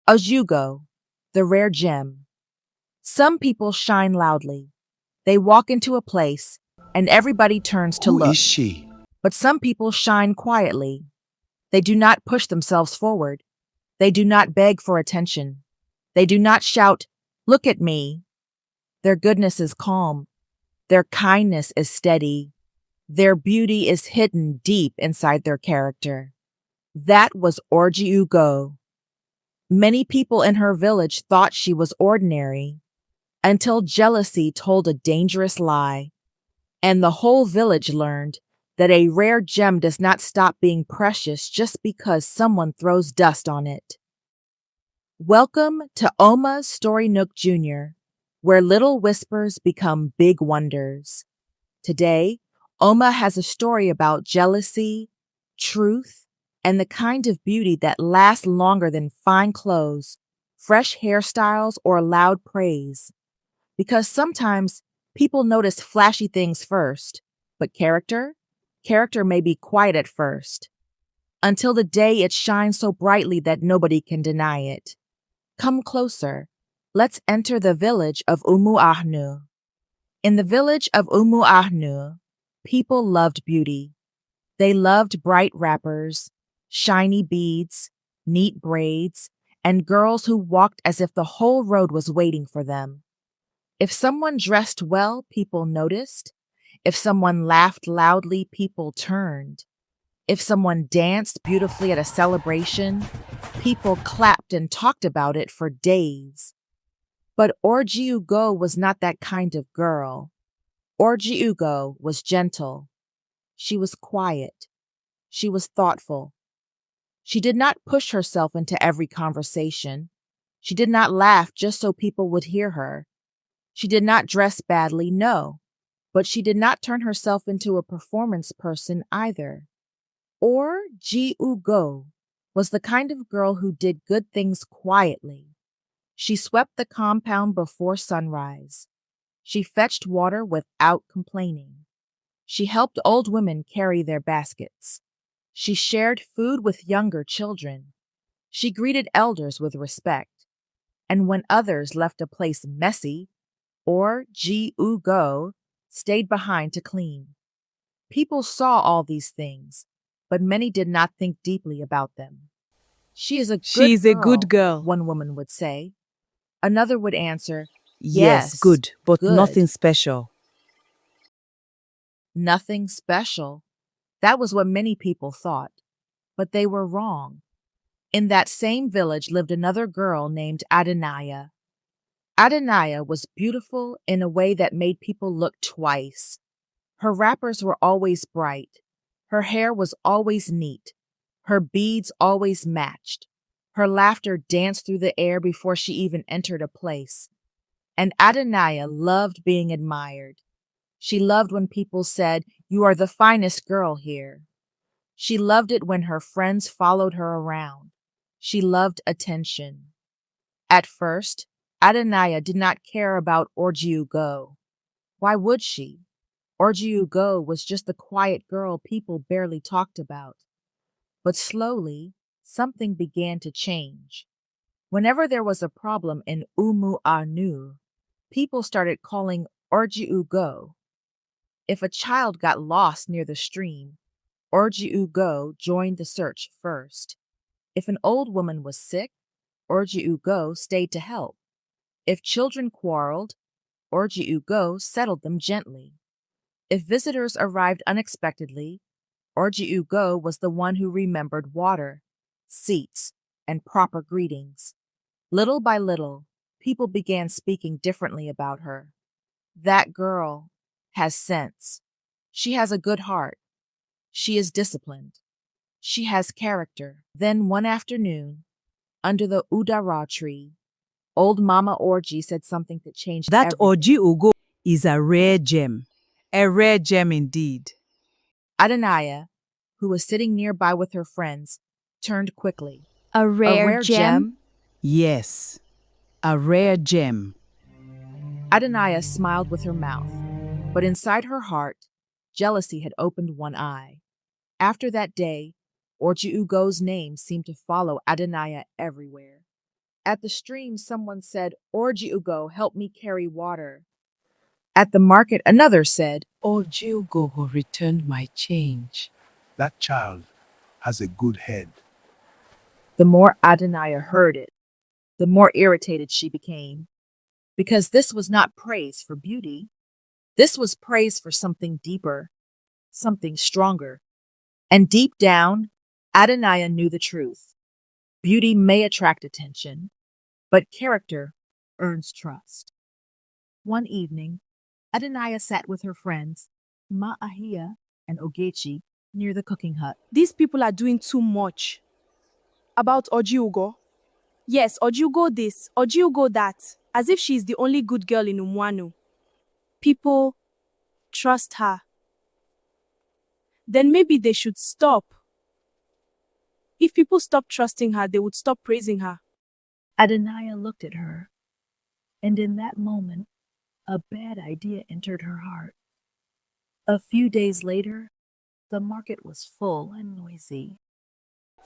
Ojiugo, the rare gem. Some people shine loudly. They walk into a place and everybody turns to Who is look. she? But some people shine quietly. They do not push themselves forward. They do not beg for attention. They do not shout, "Look at me." Their goodness is calm. Their kindness is steady. Their beauty is hidden deep inside their character. That was Ojiugo. Many people in her village thought she was ordinary until jealousy told a dangerous lie, and the whole village learned that a rare gem does not stop being precious just because someone throws dust on it. Welcome to Oma's Story Nook Jr., where little whispers become big wonders. Today, Oma has a story about jealousy, truth, and the kind of beauty that lasts longer than fine clothes, fresh hairstyles, or loud praise. Because sometimes people notice flashy things first, but character may be quiet at first, until the day it shines so brightly that nobody can deny it. Come closer. Let's enter the village of Umuahnu. In the village of Umuahnu, people loved beauty. They loved bright wrappers, shiny beads, neat braids, and girls who walked as if the whole road was waiting for them. If someone dressed well, people noticed. If someone laughed loudly, people turned. If someone danced beautifully at a celebration, people clapped and talked about it for days. But Ojiugo was not that kind of girl. Ojiugo was gentle. She was quiet. She was thoughtful. She did not push herself into every conversation. She did not laugh just so people would hear her. She did not dress badly, no, but she did not turn herself into a performance person either. Ojiugo was the kind of girl who did good things quietly. She swept the compound before sunrise. She fetched water without complaining. She helped old women carry their baskets. She shared food with younger children. She greeted elders with respect. And when others left a place messy, Ojiugo stayed behind to clean. People saw all these things, but many did not think deeply about them. "She is a good She's a good girl," girl. one woman would say. Another would answer, Yes, "Yes, good, but good. nothing special. Nothing special." That was what many people thought, but they were wrong. In that same village lived another girl named Adonaiah. Adonaiah was beautiful in a way that made people look twice. Her wrappers were always bright. Her hair was always neat. Her beads always matched. Her laughter danced through the air before she even entered a place. And Adonaiah loved being admired. She loved when people said, "You are the finest girl here." She loved it when her friends followed her around. She loved attention. At first, Adonaiah did not care about Ojiugo. Why would she? Ojiugo was just the quiet girl people barely talked about. But slowly, something began to change. Whenever there was a problem in Umuanu, people started calling Ojiugo. If a child got lost near the stream, Ojiugo joined the search first. If an old woman was sick, Ojiugo stayed to help. If children quarreled, Ojiugo settled them gently. If visitors arrived unexpectedly, Ojiugo was the one who remembered water, seats, and proper greetings. Little by little, people began speaking differently about her. "That girl has sense. She has a good heart. She is disciplined. She has character." Then one afternoon, under the udara tree, old Mama Orji said something that changed That everything. Ojiugo is a rare gem. A rare gem indeed. Adonaiah, who was sitting nearby with her friends, turned quickly. A "A rare rare gem? gem?" Yes, a rare gem. Adonaiah smiled with her mouth, but inside her heart, jealousy had opened one eye. After that day, Ojiugo's name seemed to follow Adonaiah everywhere. At the stream, someone said, Ojiugo, help me carry water. At the market, another said, Ojiugo returned my change. That child has a good head. The more Adonaiah heard it, the more irritated she became, because this was not praise for beauty. This was praise for something deeper, something stronger. And deep down, Adonaiah knew the truth. Beauty may attract attention, but character earns trust. One evening, Adonaiah sat with her friends, Ma'ahia and Ogechi, near the cooking hut. These people are doing too much. About Ojiugo? Yes, Ojiugo this, Ojiugo that, as if she's the only good girl in Umwanu. People trust her. Then maybe they should stop. If people stopped trusting her, they would stop praising her. Adonaiah looked at her, and in that moment, a bad idea entered her heart. A few days later, the market was full and noisy.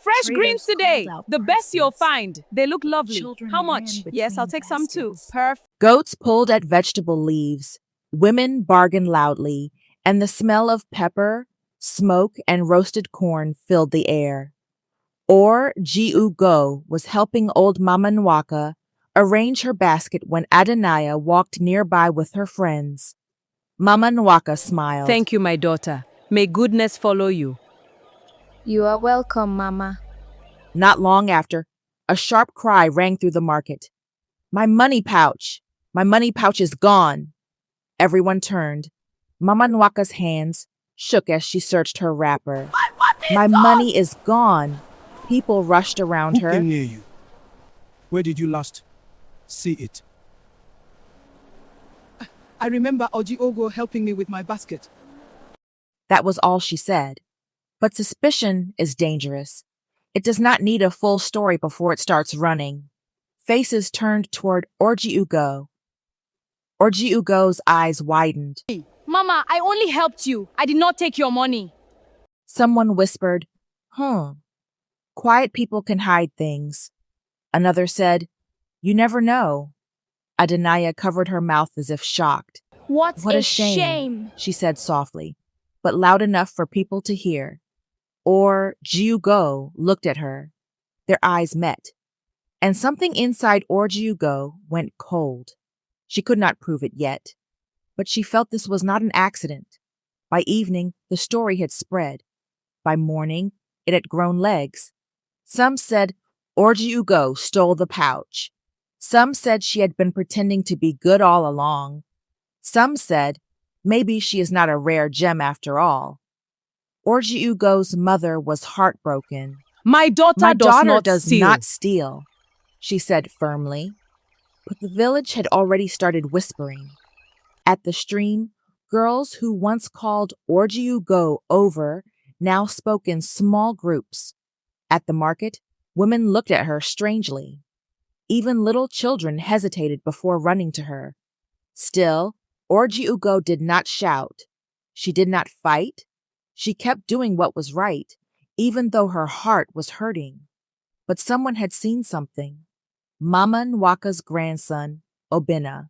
Fresh Traders greens today. called out The best you'll prices. find. They look lovely. Children How ran much? Yes, I'll between take some too. baskets. Perfect. Goats pulled at vegetable leaves, women bargained loudly, and the smell of pepper, smoke, and roasted corn filled the air. Ojiugo was helping old Mama Nwaka arrange her basket when Adonaiah walked nearby with her friends. Mama Nwaka smiled. Thank you, my daughter. May goodness follow you. You are welcome, Mama. Not long after, a sharp cry rang through the market. My money pouch! My money pouch is gone! Everyone turned. Mama Nwaka's hands shook as she searched her wrapper. My money is gone! People rushed around Who her. came near you? Where did you last see it? I remember Ojiugo helping me with my basket. That was all she said. But suspicion is dangerous. It does not need a full story before it starts running. Faces turned toward Ojiugo. Ojiugo's eyes widened. Mama, I only helped you. I did not take your money. Someone whispered, Quiet people can hide things. Another said, You never know. Adonaiah covered her mouth as if shocked. What a shame, she said softly, but loud enough for people to hear. Ojiugo looked at her. Their eyes met, and something inside Ojiugo went cold. She could not prove it yet, but she felt this was not an accident. By evening, the story had spread. By morning, it had grown legs. Some said Ojiugo stole the pouch. Some said she had been pretending to be good all along. Some said maybe she is not a rare gem after all. Ojiugo's mother was heartbroken. My daughter My does daughter not does steal. not steal, she said firmly. But the village had already started whispering. At the stream, girls who once called Ojiugo over now spoke in small groups. At the market, women looked at her strangely. Even little children hesitated before running to her. Still, Ojiugo did not shout. She did not fight. She kept doing what was right, even though her heart was hurting. But someone had seen something. Mama Nwaka's grandson, Obinna.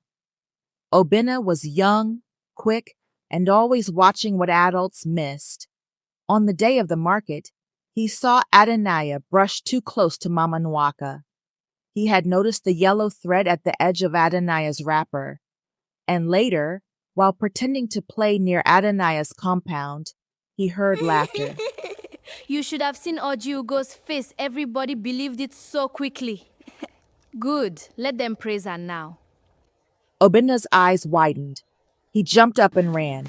Obinna was young, quick, and always watching what adults missed. On the day of the market, he saw Adonaiah brush too close to Mama Nwaka. He had noticed the yellow thread at the edge of Adonaiah's wrapper. And later, while pretending to play near Adonaiah's compound, he heard laughter. You should have seen Ojiugo's face. Everybody believed it so quickly. Good. Let them praise her now. Obinna's eyes widened. He jumped up and ran.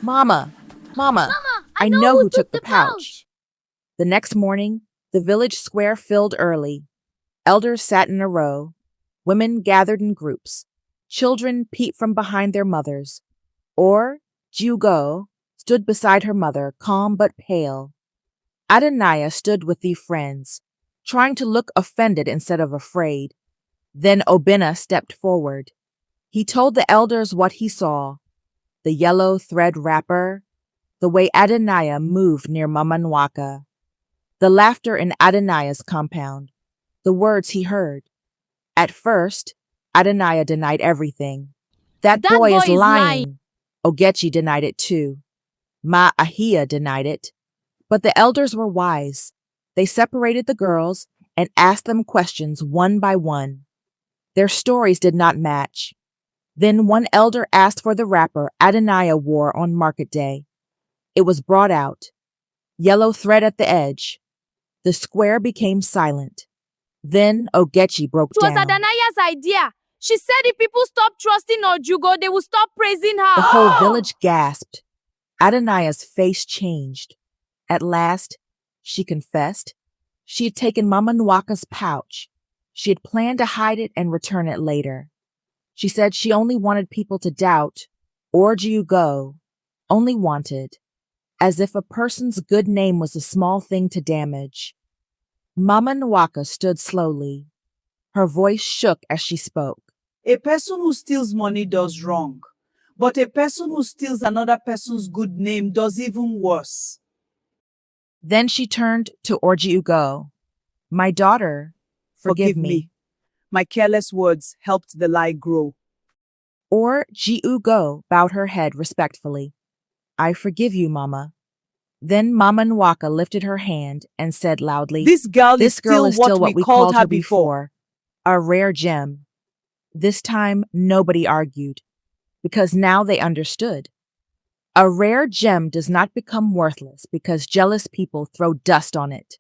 Mama! Mama! I know who took the pouch. The next morning, the village square filled early. Elders sat in a row. Women gathered in groups. Children peeped from behind their mothers. Ojiugo stood beside her mother, calm but pale. Adonaiah stood with the friends, trying to look offended instead of afraid. Then Obinna stepped forward. He told the elders what he saw. The yellow thread wrapper, the way Adonaiah moved near Mama Nwaka, the laughter in Adonaiah's compound, the words he heard. At first, Adonaiah denied everything. That That boy is boy is lying. Ogechi denied it too. Ma Ahia denied it. But the elders were wise. They separated the girls and asked them questions one by one. Their stories did not match. Then one elder asked for the wrapper Adonaiah wore on market day. It was brought out. Yellow thread at the edge. The square became silent. Then Ogechi broke It was down. Adanaya's idea. She said if people stop trusting Ojiugo, they will stop praising her. The whole village gasped. Adonaiah's face changed. At last, she confessed. She had taken Mama Nwaka's pouch. She had planned to hide it and return it later. She said she only wanted people to doubt, Ojiugo, only wanted, as if a person's good name was a small thing to damage. Mama Nwaka stood slowly. Her voice shook as she spoke. A person who steals money does wrong, but a person who steals another person's good name does even worse. Then she turned to Ojiugo. My daughter, forgive me. My careless words helped the lie grow. Ojiugo bowed her head respectfully. I forgive you, Mama. Then Mama Nwaka lifted her hand and said loudly, This girl This girl is still what we called her before. A rare gem. This time, nobody argued, because now they understood. A rare gem does not become worthless because jealous people throw dust on it.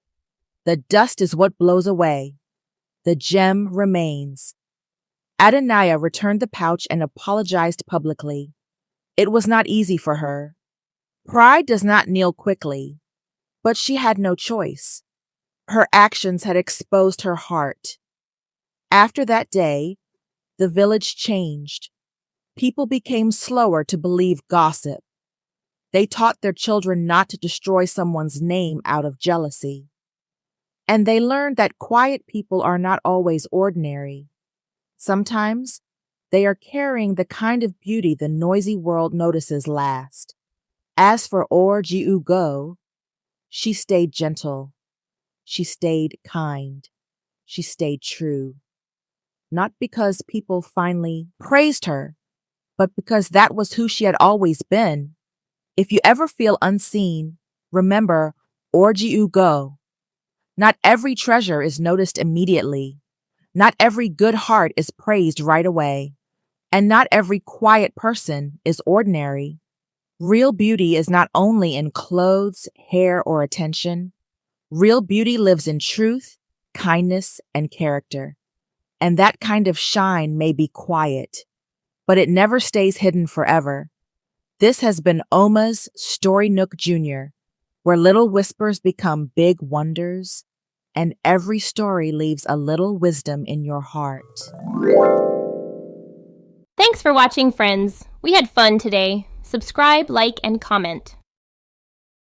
The dust is what blows away. The gem remains. Adonaiah returned the pouch and apologized publicly. It was not easy for her. Pride does not kneel quickly, but she had no choice. Her actions had exposed her heart. After that day, the village changed. People became slower to believe gossip. They taught their children not to destroy someone's name out of jealousy. And they learned that quiet people are not always ordinary. Sometimes they are carrying the kind of beauty the noisy world notices last. As for Ojiugo, she stayed gentle. She stayed kind. She stayed true. Not because people finally praised her, but because that was who she had always been. If you ever feel unseen, remember Ojiugo. Not every treasure is noticed immediately. Not every good heart is praised right away. And not every quiet person is ordinary. Real beauty is not only in clothes, hair, or attention. Real beauty lives in truth, kindness, and character. And that kind of shine may be quiet, but it never stays hidden forever. This has been Oma's Story Nook Jr., where little whispers become big wonders, and every story leaves a little wisdom in your heart. Thanks for watching, friends. We had fun today. Subscribe, like, and comment.